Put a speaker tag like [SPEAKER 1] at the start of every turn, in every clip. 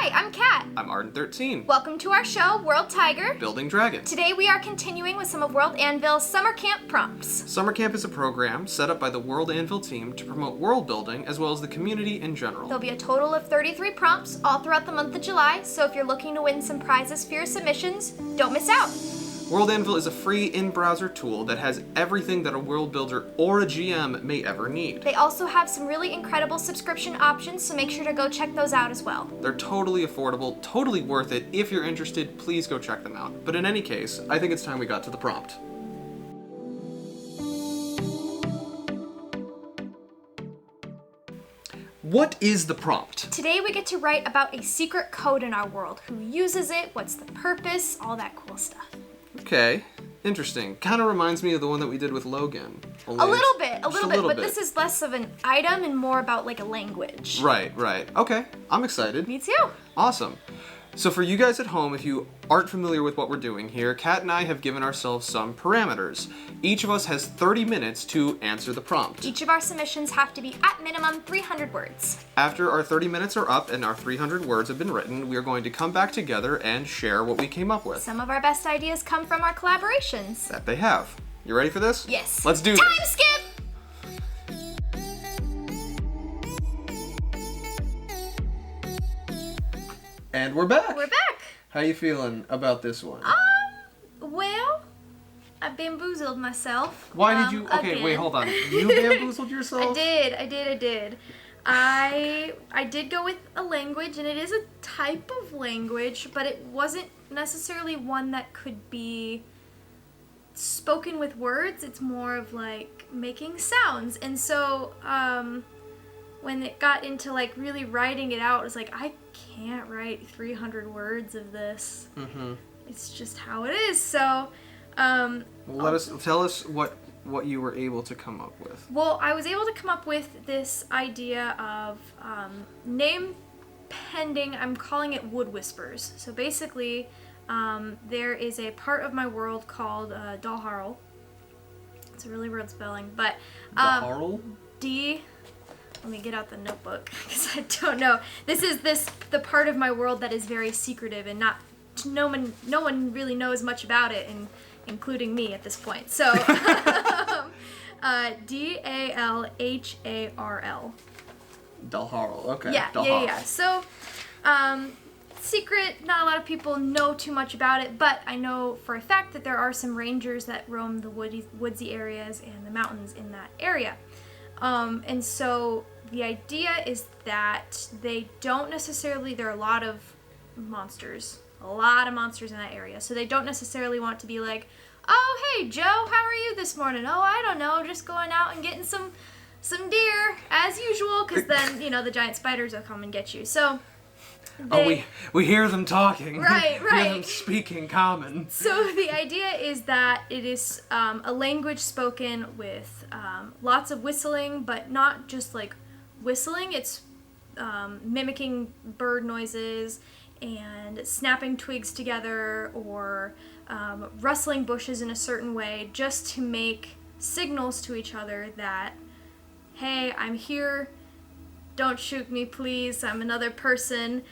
[SPEAKER 1] Hi, I'm Kat.
[SPEAKER 2] I'm Arden13.
[SPEAKER 1] Welcome to our show, World Tiger.
[SPEAKER 2] Building Dragons.
[SPEAKER 1] Today we are continuing with some of World Anvil's summer camp prompts.
[SPEAKER 2] Summer Camp is a program set up by the World Anvil team to promote world building as well as the community in general.
[SPEAKER 1] There'll be a total of 33 prompts all throughout the month of July, so if you're looking to win some prizes for your submissions, don't miss out.
[SPEAKER 2] World Anvil is a free in-browser tool that has everything that a world builder or a GM may ever need.
[SPEAKER 1] They also have some really incredible subscription options, so make sure to go check those out as well.
[SPEAKER 2] They're totally affordable, totally worth it. If you're interested, please go check them out. But in any case, I think it's time we got to the prompt. What is the prompt?
[SPEAKER 1] Today we get to write about a secret code in our world. Who uses it, what's the purpose, all that cool stuff.
[SPEAKER 2] Okay, interesting. Kind of reminds me of the one that we did with Logan.
[SPEAKER 1] A little bit, but this is less of an item and more about like a language.
[SPEAKER 2] Right. Okay, I'm excited.
[SPEAKER 1] Me too.
[SPEAKER 2] Awesome. So for you guys at home, if you aren't familiar with what we're doing here, Kat and I have given ourselves some parameters. Each of us has 30 minutes to answer the prompt.
[SPEAKER 1] Each of our submissions have to be at minimum 300 words.
[SPEAKER 2] After our 30 minutes are up and our 300 words have been written, we are going to come back together and share what we came up with.
[SPEAKER 1] Some of our best ideas come from our collaborations.
[SPEAKER 2] That they have. You ready for this?
[SPEAKER 1] Yes.
[SPEAKER 2] Let's do this.
[SPEAKER 1] Time skip!
[SPEAKER 2] And we're back.
[SPEAKER 1] We're back.
[SPEAKER 2] How you feeling about this one?
[SPEAKER 1] Well, I bamboozled myself.
[SPEAKER 2] Why did you? Okay,
[SPEAKER 1] again.
[SPEAKER 2] wait, hold on. You bamboozled yourself?
[SPEAKER 1] I did. I did go with a language, and it is a type of language, but it wasn't necessarily one that could be spoken with words. It's more of like making sounds. And so when it got into like really writing it out, it was like, I can't write 300 words of this. Mm-hmm. It's just how it is. So
[SPEAKER 2] tell us what you were able to come up with.
[SPEAKER 1] Well, I was able to come up with this idea of name pending. I'm calling it Wood Whispers. So basically, there is a part of my world called Dalharl. It's a really weird spelling, but
[SPEAKER 2] Dalharl?
[SPEAKER 1] Let me get out the notebook because I don't know. This is the part of my world that is very secretive and no one really knows much about it, and including me at this point. So Dalharl.
[SPEAKER 2] Dalharl. Okay.
[SPEAKER 1] Yeah. So secret, not a lot of people know too much about it, but I know for a fact that there are some rangers that roam the woodsy areas and the mountains in that area. And so the idea is that they don't necessarily, there are a lot of monsters in that area. So they don't necessarily want to be like, oh, hey, Joe, how are you this morning? Oh, I don't know, just going out and getting some deer as usual, because then, the giant spiders will come and get you. So
[SPEAKER 2] we hear them talking.
[SPEAKER 1] Right.
[SPEAKER 2] We hear them speaking common.
[SPEAKER 1] So the idea is that it is a language spoken with lots of whistling, but not just like whistling. It's mimicking bird noises and snapping twigs together or rustling bushes in a certain way, just to make signals to each other that, hey, I'm here, don't shoot me please, I'm another person,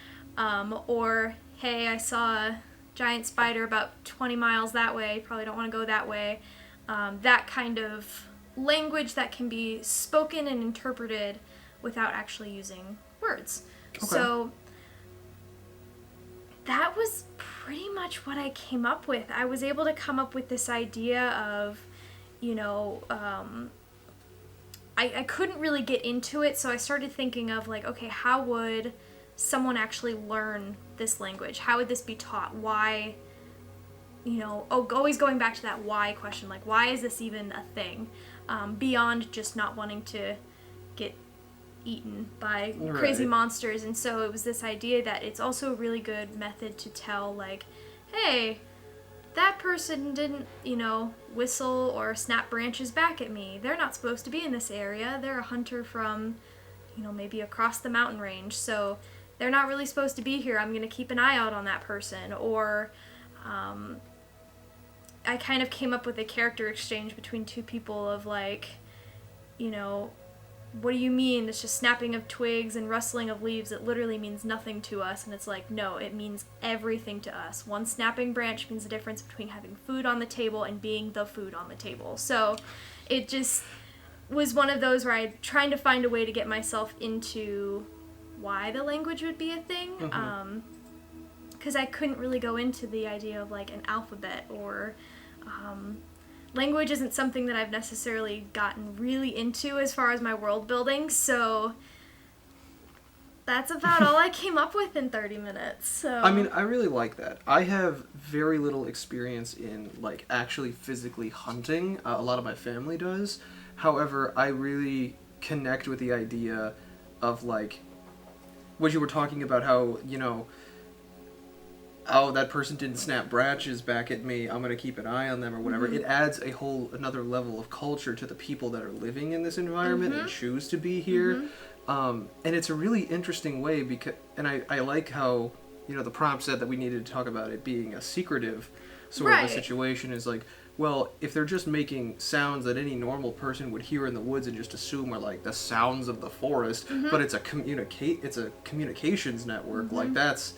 [SPEAKER 1] or hey, I saw a giant spider about 20 miles that way, probably don't want to go that way. That kind of language that can be spoken and interpreted without actually using words. Okay. So that was pretty much what I came up with. I was able to come up with this idea of, I couldn't really get into it, so I started thinking of like, okay, how would someone actually learn this language? How would this be taught? Why, always going back to that why question, like why is this even a thing? Beyond just not wanting to get eaten by crazy monsters. And so it was this idea that it's also a really good method to tell, like, hey, that person didn't, whistle or snap branches back at me. They're not supposed to be in this area. They're a hunter from, maybe across the mountain range. So they're not really supposed to be here. I'm going to keep an eye out on that person. Or I kind of came up with a character exchange between two people of like, what do you mean? It's just snapping of twigs and rustling of leaves. It literally means nothing to us. And it's like, no, it means everything to us. One snapping branch means the difference between having food on the table and being the food on the table. So it just was one of those where I'm trying to find a way to get myself into why the language would be a thing. Because I couldn't really go into the idea of like an alphabet or language isn't something that I've necessarily gotten really into as far as my world building, so that's about all I came up with in 30 minutes. So
[SPEAKER 2] I mean, I really like that. I have very little experience in like actually physically hunting. A lot of my family does. However, I really connect with the idea of like what you were talking about, how, you know, oh, that person didn't snap branches back at me, I'm going to keep an eye on them or whatever. It adds another level of culture to the people that are living in this environment and choose to be here. And it's a really interesting way because, and I like how, you know, the prompt said that we needed to talk about it being a secretive sort of a situation. Is like, well, if they're just making sounds that any normal person would hear in the woods and just assume are like the sounds of the forest, but it's a communications network, like that's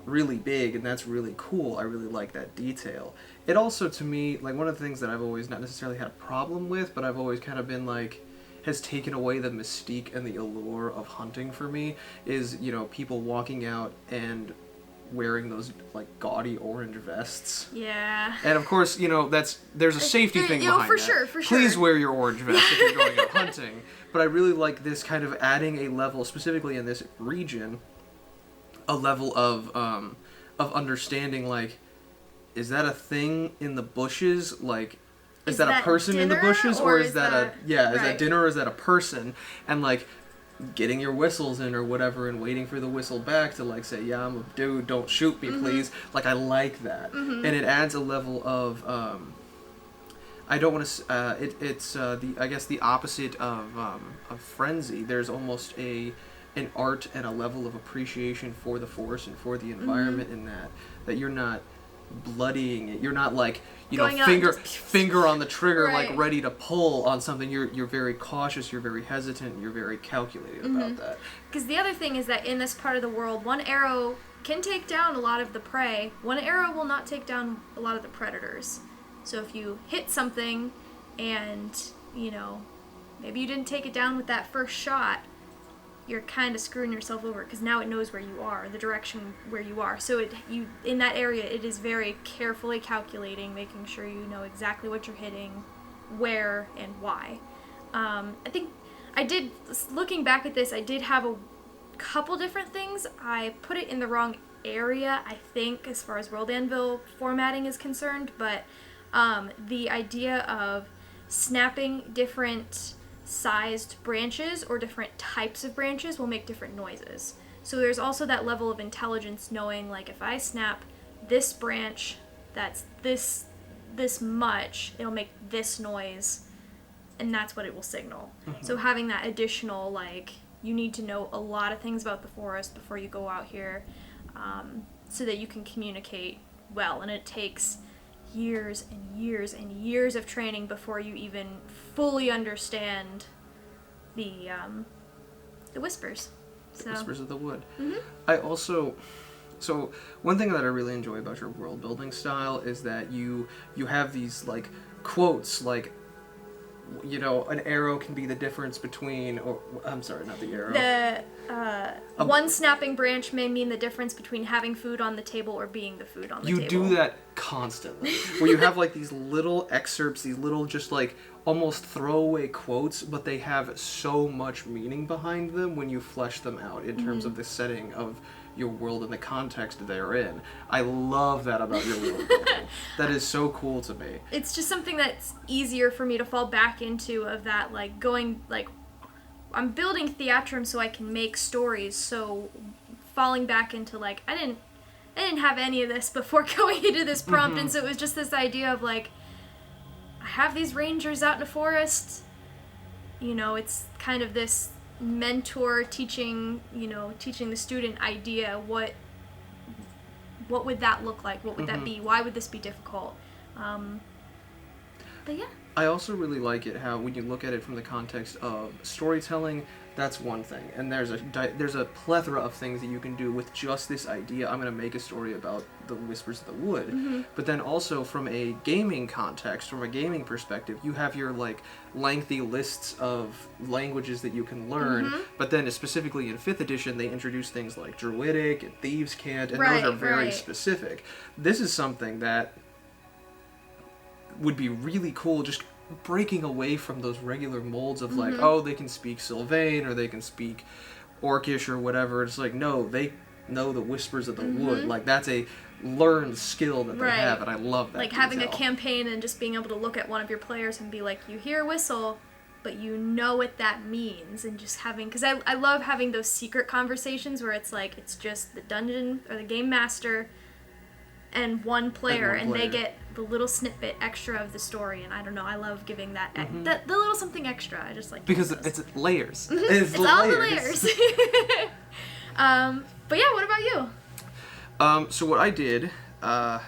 [SPEAKER 2] really big and that's really cool. I really like that detail. It also, to me, like one of the things that I've always not necessarily had a problem with, but I've always kind of been like, has taken away the mystique and the allure of hunting for me, is, you know, people walking out and wearing those like gaudy orange vests.
[SPEAKER 1] Yeah.
[SPEAKER 2] And of course, you know, there's a safety thing behind that.
[SPEAKER 1] For sure.
[SPEAKER 2] Please wear your orange vest if you're going out hunting. But I really like this kind of adding a level, specifically in this region, a level of understanding, like, is that a thing in the bushes? Like, is that a person in the bushes, or is that is that dinner, or is that a person? And like getting your whistles in or whatever and waiting for the whistle back to like say, yeah, I'm a dude, don't shoot me, please. Like, I like that. And it adds a level of I don't want to it's the, I guess, the opposite of frenzy. There's almost an art and a level of appreciation for the forest and for the environment in that you're not bloodying it. You're not like, you know, finger on the trigger, like ready to pull on something. You're very cautious, you're very hesitant, you're very calculated about that.
[SPEAKER 1] Because the other thing is that in this part of the world, one arrow can take down a lot of the prey. One arrow will not take down a lot of the predators. So if you hit something and, you know, maybe you didn't take it down with that first shot, you're kind of screwing yourself over because now it knows where you are, the direction where you are. So in that area, it is very carefully calculating, making sure you know exactly what you're hitting, where, and why. I think looking back at this, I did have a couple different things. I put it in the wrong area, I think, as far as World Anvil formatting is concerned, but the idea of snapping different sized branches or different types of branches will make different noises. So there's also that level of intelligence knowing, like, if I snap this branch that's this much, it'll make this noise, and that's what it will signal. So having that additional, like, you need to know a lot of things about the forest before you go out here, so that you can communicate well, and it takes years and years and years of training before you even fully understand the whispers.
[SPEAKER 2] The whispers of the wood. I also, so one thing that I really enjoy about your world building style is that you have these like quotes, like, you know, an arrow can be the difference between, or I'm sorry, not the arrow.
[SPEAKER 1] One snapping branch may mean the difference between having food on the table or being the food on the table.
[SPEAKER 2] You do that constantly, where you have like these little excerpts, these little just like almost throwaway quotes, but they have so much meaning behind them when you flesh them out in terms of the setting of your world and the context they're in. I love that about your world building. That is so cool to me.
[SPEAKER 1] It's just something that's easier for me to fall back into, of that, like, going, like, I'm building Theatrim so I can make stories, so falling back into, like, I didn't have any of this before going into this prompt, and so it was just this idea of, like, I have these rangers out in the forest, you know, it's kind of this mentor teaching the student idea, what would that look like, what would that be, why would this be difficult, but yeah.
[SPEAKER 2] I also really like it how when you look at it from the context of storytelling, that's one thing, and there's a plethora of things that you can do with just this idea. I'm going to make a story about the Whispers of the Wood, but then also from a gaming context, from a gaming perspective, you have your like lengthy lists of languages that you can learn. But then specifically in 5th edition, they introduce things like Druidic and Thieves' Cant, and those are very specific. This is something that would be really cool, just breaking away from those regular molds of like, oh, they can speak Sylvain or they can speak Orcish or whatever. It's like, no, they know the Whispers of the Wood. Like, that's a learned skill that they have, and I love that.
[SPEAKER 1] Like
[SPEAKER 2] detail.
[SPEAKER 1] having a campaign and just being able to look at one of your players and be like, you hear a whistle, but you know what that means, and just having, because I love having those secret conversations where it's like, it's just the dungeon or the game master and one player, and they get the little snippet extra of the story, and I don't know, I love giving that the little something extra. I just like
[SPEAKER 2] because it's layers.
[SPEAKER 1] It's all the layers. But yeah, what about you?
[SPEAKER 2] So what I did, I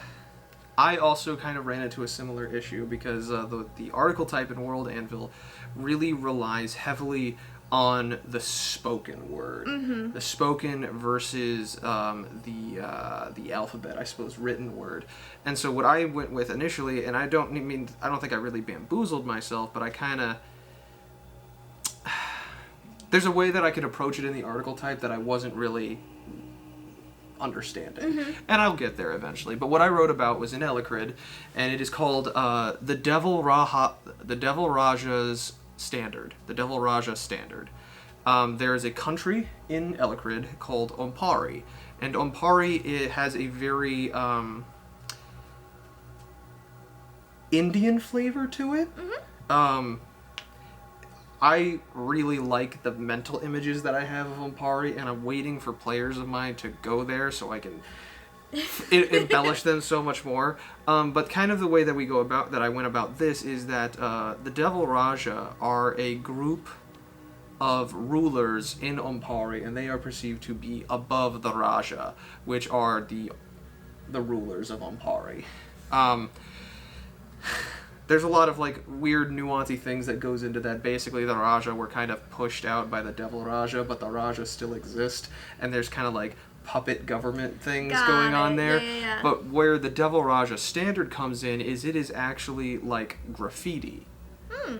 [SPEAKER 2] also kind of ran into a similar issue because the article type in World Anvil really relies heavily on the spoken word, the spoken versus the alphabet, I suppose, written word. And so what I went with initially, and I don't think I really bamboozled myself, but I kind of, there's a way that I could approach it in the article type that I wasn't really understanding, and I'll get there eventually. But what I wrote about was in Ellecrid, and it is called the Devil Raja's Standard. The Devil Raja Standard. There is a country in Ellecrid called Ompari, and Ompari, it has a very Indian flavor to it. I really like the mental images that I have of Ompari, and I'm waiting for players of mine to go there so I can embellish them so much more. But kind of the way that I went about this is that the Devil Raja are a group of rulers in Ompari, and they are perceived to be above the Raja, which are the rulers of Ompari. There's a lot of like weird nuancy things that goes into that. Basically, the Raja were kind of pushed out by the Devil Raja, but the Raja still exist, and there's kind of like puppet government things going on there.
[SPEAKER 1] Yeah.
[SPEAKER 2] But where the Devil Raja Standard comes in is it is actually like graffiti.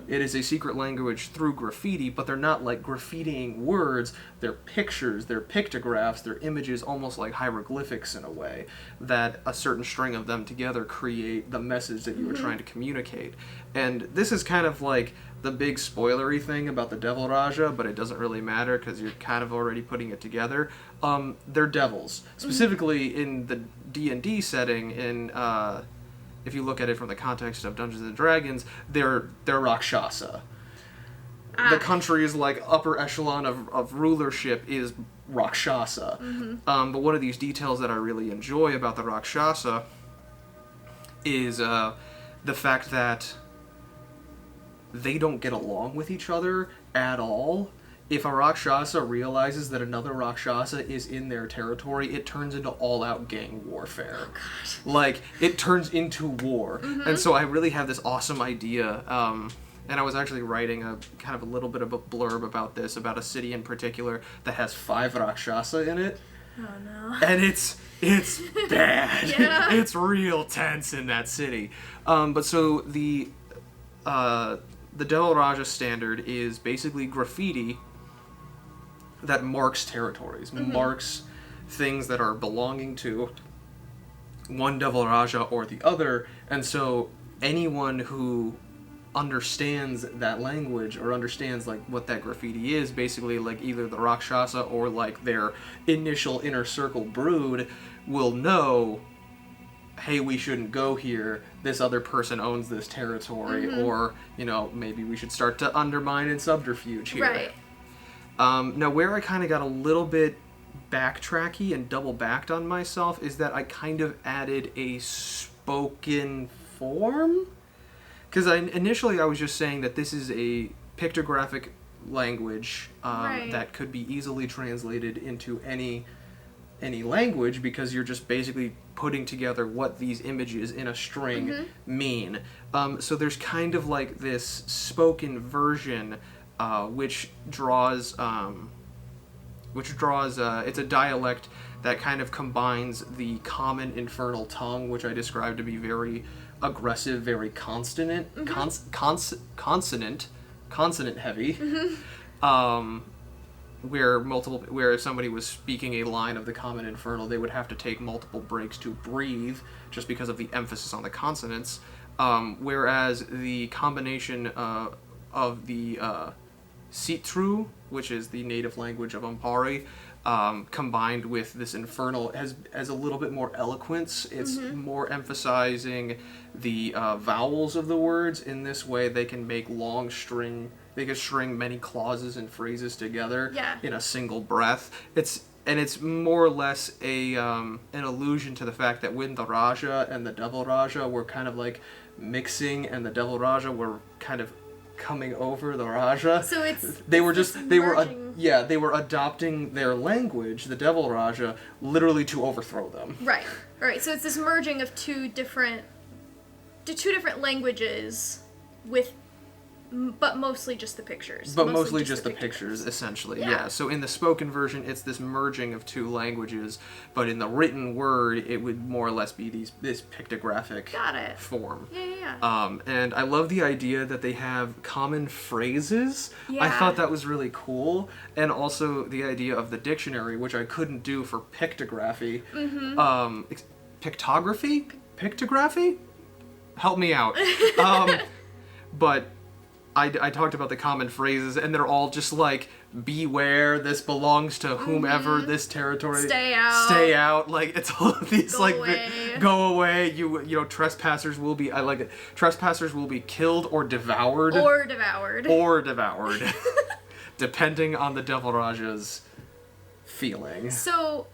[SPEAKER 2] It is a secret language through graffiti, but they're not like graffitiing words, they're pictures, they're pictographs, they're images, almost like hieroglyphics in a way, that a certain string of them together create the message that you were trying to communicate. And this is kind of like the big spoilery thing about the Devil Raja, but it doesn't really matter because you're kind of already putting it together. They're devils. Specifically in the D&D setting, if you look at it from the context of Dungeons and Dragons, they're Rakshasa. The country's like upper echelon of rulership is Rakshasa. But one of these details that I really enjoy about the Rakshasa is the fact that they don't get along with each other at all. If a Rakshasa realizes that another Rakshasa is in their territory, it turns into all-out gang warfare.
[SPEAKER 1] Oh, God.
[SPEAKER 2] Like, it turns into war. And so I really have this awesome idea, and I was actually writing a kind of a little bit of a blurb about this, about a city in particular that has 5 Rakshasa in it.
[SPEAKER 1] Oh, no.
[SPEAKER 2] And it's bad.
[SPEAKER 1] Yeah.
[SPEAKER 2] It's real tense in that city. But so the Devil Raja Standard is basically graffiti that marks territories, marks things that are belonging to one Devil Raja or the other, and so anyone who understands that language or understands like what that graffiti is, basically like either the Rakshasa or like their initial inner circle brood, will know, hey, we shouldn't go here, this other person owns this territory, or, you know, maybe we should start to undermine and subterfuge here.
[SPEAKER 1] Right.
[SPEAKER 2] Now, where I kind of got a little bit backtracky and double-backed on myself is that I kind of added a spoken form? Because initially I was just saying that this is a pictographic language that could be easily translated into any any language, because you're just basically putting together what these images in a string mean. So there's kind of like this spoken version, which draws it's a dialect that kind of combines the common infernal tongue, which I described to be very aggressive, very consonant heavy, where if somebody was speaking a line of the common infernal, they would have to take multiple breaks to breathe just because of the emphasis on the consonants, whereas the combination of the Sitru, which is the native language of Ampari, combined with this infernal, has a little bit more eloquence. It's more emphasizing the vowels of the words. In this way, they can make they can string many clauses and phrases together in a single breath. It's more or less an allusion to the fact that when the Raja and the Devil Raja were kind of like mixing, and the Devil Raja were kind of coming over the Raja.
[SPEAKER 1] So
[SPEAKER 2] they were adopting their language, the Devil Raja, literally to overthrow them.
[SPEAKER 1] Right. So it's this merging of two different languages but mostly just the pictures.
[SPEAKER 2] But mostly just the pictures, essentially, yeah. So in the spoken version, it's this merging of two languages, but in the written word, it would more or less be this pictographic form.
[SPEAKER 1] Yeah.
[SPEAKER 2] And I love the idea that they have common phrases.
[SPEAKER 1] Yeah.
[SPEAKER 2] I thought that was really cool. And also the idea of the dictionary, which I couldn't do for pictography. Pictography? Pictography? Help me out. But I talked about the common phrases, and they're all just like, beware, this belongs to whomever, this territory.
[SPEAKER 1] Stay out.
[SPEAKER 2] Like, it's all of these, go away. You know, trespassers will be, I like it. Trespassers will be killed or devoured. Depending on the Devil Raja's feeling.
[SPEAKER 1] So,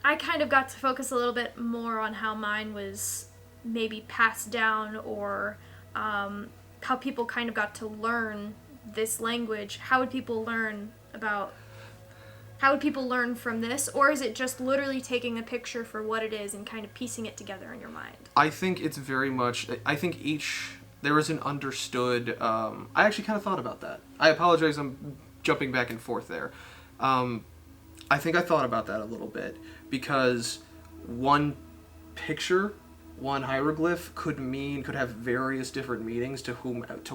[SPEAKER 1] I kind of got to focus a little bit more on how mine was maybe passed down, or how people kind of got to learn this language. How would people learn from this? Or is it just literally taking a picture for what it is and kind of piecing it together in your mind?
[SPEAKER 2] I think it's very much, there is an understood, I actually kind of thought about that. I apologize, I'm jumping back and forth there. I think I thought about that a little bit, because one picture, one hieroglyph could have various different meanings to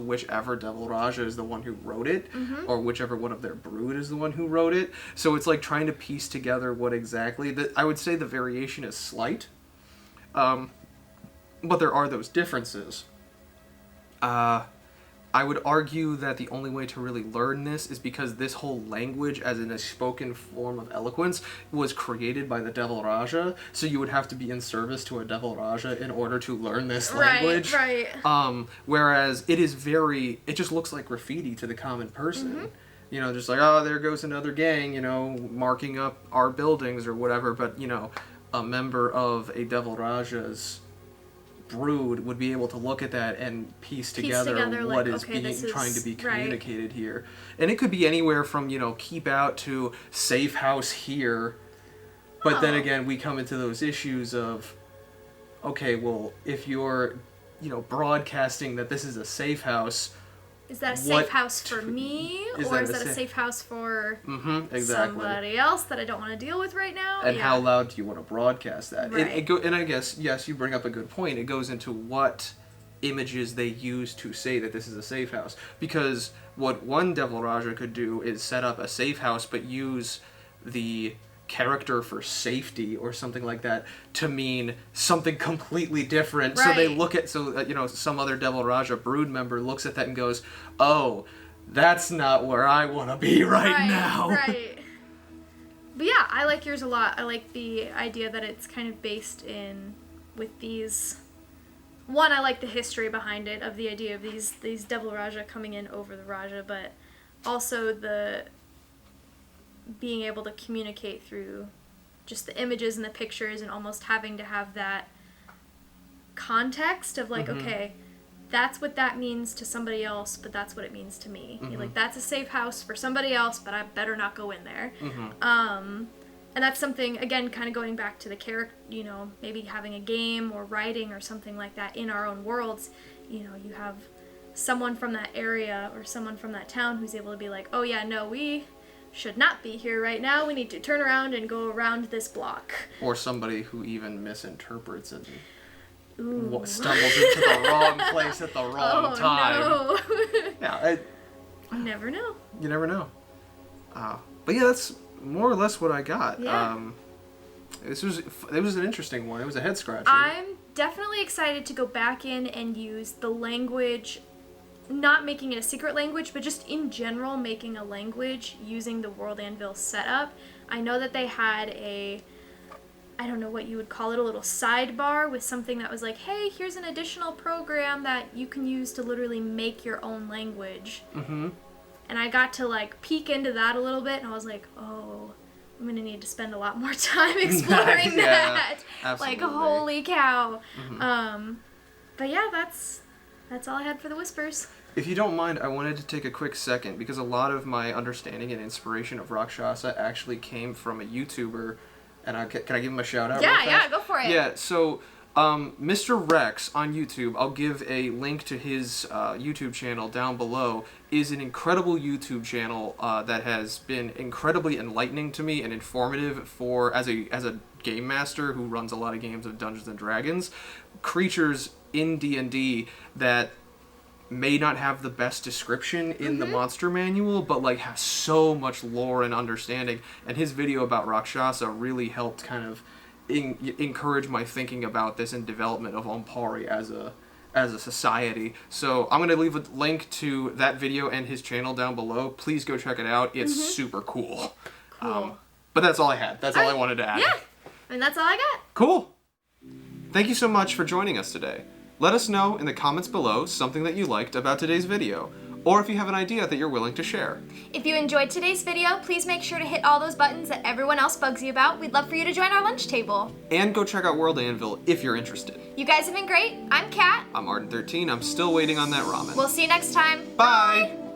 [SPEAKER 2] whichever Devil Raja is the one who wrote it, or whichever one of their brood is the one who wrote it. So it's like trying to piece together what exactly. I would say the variation is slight, but there are those differences. I would argue that the only way to really learn this is because this whole language, as in a spoken form of eloquence, was created by the Devil Raja, so you would have to be in service to a Devil Raja in order to learn this language.
[SPEAKER 1] Right.
[SPEAKER 2] Whereas it just looks like graffiti to the common person. You know, just like, oh, there goes another gang, you know, marking up our buildings or whatever, but, you know, a member of a Devil Raja's brood would be able to look at that and piece together what is trying to be communicated here. And it could be anywhere from, you know, keep out to safe house here. But then again, we come into those issues of, okay, well, if you're, you know, broadcasting that this is a safe house,
[SPEAKER 1] is that a safe house for me, or is that a safe house for somebody else that I don't want to deal with right now?
[SPEAKER 2] And how loud do you want to broadcast that?
[SPEAKER 1] Right.
[SPEAKER 2] And I guess, yes, you bring up a good point. It goes into what images they use to say that this is a safe house. Because what one Devil Raja could do is set up a safe house, but use the character for safety or something like that to mean something completely different.
[SPEAKER 1] Right.
[SPEAKER 2] So they look at, you know, some other Devil Raja brood member looks at that and goes, oh, that's not where I want to be right now.
[SPEAKER 1] Right. But yeah, I like yours a lot. I like the idea that it's kind of based with these. One, I like the history behind it, of the idea of these Devil Raja coming in over the Raja, but also the being able to communicate through just the images and the pictures, and almost having to have that context of like, okay, that's what that means to somebody else, but that's what it means to me. You're like, that's a safe house for somebody else, but I better not go in there. And that's something, again, kind of going back to the character, you know, maybe having a game or writing or something like that in our own worlds. You know, you have someone from that area or someone from that town who's able to be like, oh yeah, no, we should not be here right now. We need to turn around and go around this block.
[SPEAKER 2] Or somebody who even misinterprets and
[SPEAKER 1] Ooh.
[SPEAKER 2] stumbles into the wrong place at the wrong time.
[SPEAKER 1] No.
[SPEAKER 2] Yeah,
[SPEAKER 1] You never know.
[SPEAKER 2] you never know. But yeah, that's more or less what I got.
[SPEAKER 1] Yeah.
[SPEAKER 2] It was an interesting one. It was a head scratcher.
[SPEAKER 1] I'm definitely excited to go back in and use the language, not making it a secret language, but just in general making a language using the World Anvil setup. I know that they had I don't know what you would call it, a little sidebar with something that was like, hey, here's an additional program that you can use to literally make your own language.
[SPEAKER 2] Mm-hmm.
[SPEAKER 1] And I got to like peek into that a little bit, and I was like, oh, I'm gonna need to spend a lot more time exploring that.
[SPEAKER 2] Absolutely.
[SPEAKER 1] Like, holy cow.
[SPEAKER 2] Mm-hmm.
[SPEAKER 1] But yeah, that's all I had for the whispers.
[SPEAKER 2] If you don't mind, I wanted to take a quick second because a lot of my understanding and inspiration of Rakshasa actually came from a YouTuber, and can I give him a shout out?
[SPEAKER 1] Yeah, go for it.
[SPEAKER 2] Yeah, so Mr. Rex on YouTube, I'll give a link to his YouTube channel down below, is an incredible YouTube channel that has been incredibly enlightening to me and informative as a game master who runs a lot of games of Dungeons and Dragons. Creatures in D&D that may not have the best description in the monster manual, but like have so much lore and understanding. And his video about Rakshasa really helped kind of encourage my thinking about this and development of Ampari as a society. So I'm going to leave a link to that video and his channel down below. Please go check it out. It's super cool.
[SPEAKER 1] Cool.
[SPEAKER 2] But that's all I had. That's all I wanted to add.
[SPEAKER 1] Yeah, and that's all I got.
[SPEAKER 2] Cool. Thank you so much for joining us today. Let us know in the comments below something that you liked about today's video, or if you have an idea that you're willing to share.
[SPEAKER 1] If you enjoyed today's video, please make sure to hit all those buttons that everyone else bugs you about. We'd love for you to join our lunch table.
[SPEAKER 2] And go check out World Anvil if you're interested.
[SPEAKER 1] You guys have been great. I'm Kat.
[SPEAKER 2] I'm Arden13. I'm still waiting on that ramen.
[SPEAKER 1] We'll see you next time.
[SPEAKER 2] Bye.